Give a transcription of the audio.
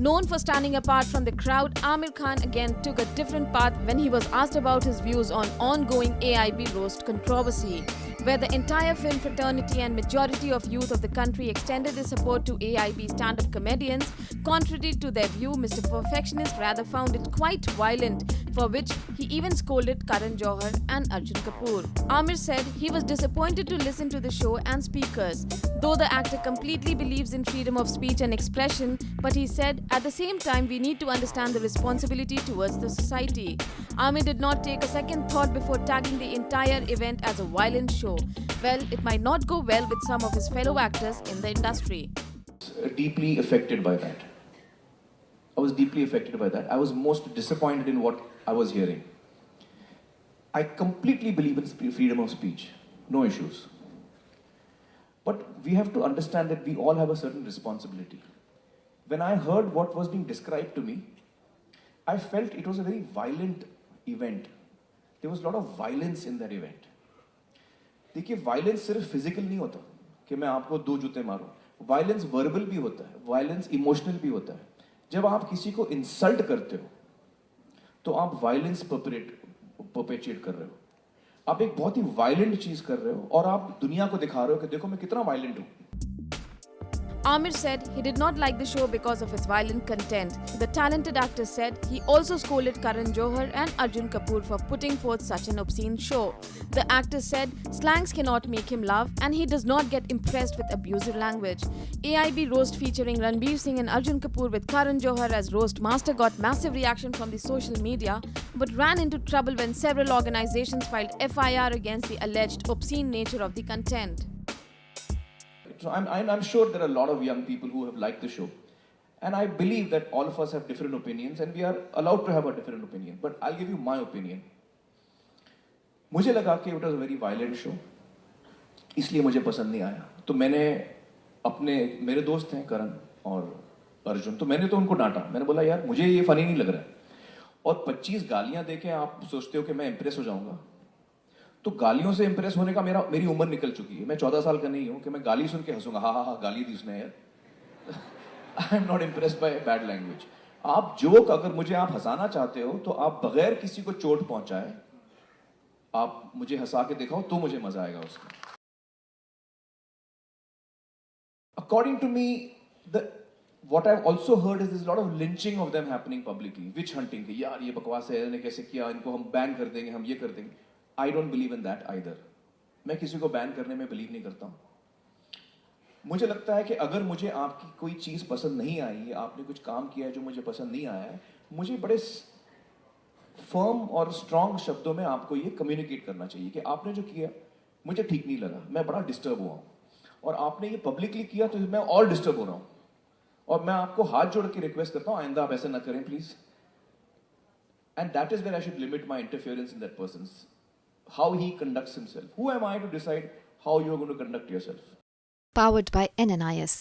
Known for standing apart from the crowd, Aamir Khan again took a different path when he was asked about his views on ongoing AIB roast controversy, where the entire film fraternity and majority of youth of the country extended their support to AIB stand-up comedians. Contrary to their view, Mr. Perfectionist rather found it quite violent, for which he even scolded Karan Johar and Arjun Kapoor. Aamir said he was disappointed to listen to the show and speakers, though the actor completely believes in freedom of speech and expression, but he said, at the same time, we need to understand the responsibility towards the society. Aamir did not take a second thought before tagging the entire event as a violent show. Well, it might not go well with some of his fellow actors in the industry. Deeply affected by that. I was deeply affected by that. I was most disappointed in what I was hearing. I completely believe in freedom of speech. No issues. But we have to understand that we all have a certain responsibility. When I heard what was being described to me, I felt it was a very violent event. There was a lot of violence in that event. देखिए, violence सिर्फ physical नहीं होता कि मैं आपको दो जूते मारूं. Violence verbal भी होता है, violence emotional भी होता है. जब आप किसी को insult करते हो, तो आप violence perpetuate कर रहे हो. आप एक बहुत ही violent चीज कर रहे हो और आप दुनिया को दिखा रहे हो कि देखो मैं कितना violent हूं. Aamir said he did not like the show because of its violent content. The talented actor said he also scolded Karan Johar and Arjun Kapoor for putting forth such an obscene show. The actor said slangs cannot make him laugh and he does not get impressed with abusive language. AIB roast featuring Ranbir Singh and Arjun Kapoor with Karan Johar as roast master got massive reaction from the social media, but ran into trouble when several organizations filed FIR against the alleged obscene nature of the content. So I'm sure there are a lot of young people who have liked the show. And I believe that all of us have different opinions and we are allowed to have a different opinion. But I'll give you my opinion. मुझे लगा कि it was a very violent show. इसलिए मुझे पसंद नहीं आया. तो मैंने मेरे दोस्त हैं करण और अर्जुन, तो मैंने तो उनको डांटा. मैंने बोला यार मुझे ये फनी नहीं लग रहा है. और 25 गालियां देके आप सोचते हो कि मैं इंप्रेस हो जाऊंगा. तो गालियों से इंप्रेस होने का मेरी उम्र निकल चुकी है. मैं 14 साल का नहीं हूं कि मैं गाली सुन के हंसूंगा. हाँ गाली दी उसने यार. I am not impressed by bad language. आप जोक अगर मुझे आप हंसाना चाहते हो तो आप बगैर किसी को चोट पहुंचाए आप मुझे हंसा के दिखाओ तो मुझे मजा आएगा उसमें. According to me, what I've also heard is there's a lot of lynching of them happening publicly. Witch hunting कि यार ये बकवास है, इन्होंने कैसे किया, इनको हम बैन कर देंगे, हम ये कर देंगे. I don't believe in that either. मैं किसी को बैन करने में बिलीव नहीं करता हूं. मुझे लगता है कि अगर मुझे आपकी कोई चीज पसंद नहीं आई, आपने कुछ काम किया है जो मुझे पसंद नहीं आया है, मुझे बड़े फर्म और स्ट्रांग शब्दों में आपको ये कम्युनिकेट करना चाहिए कि आपने जो किया मुझे ठीक नहीं लगा, मैं बड़ा डिस्टर्ब हुआ हूं. और आपने ये पब्लिकली किया तो मैं और डिस्टर्ब हो रहा हूं. और मैं आपको हाथ जोड़ के रिक्वेस्ट करता हूं आइंदा आप ऐसा ना करें please. And that is where I should limit my interference in that person's how he conducts himself. Who am I to decide how you're going to conduct yourself? Powered by NNIS.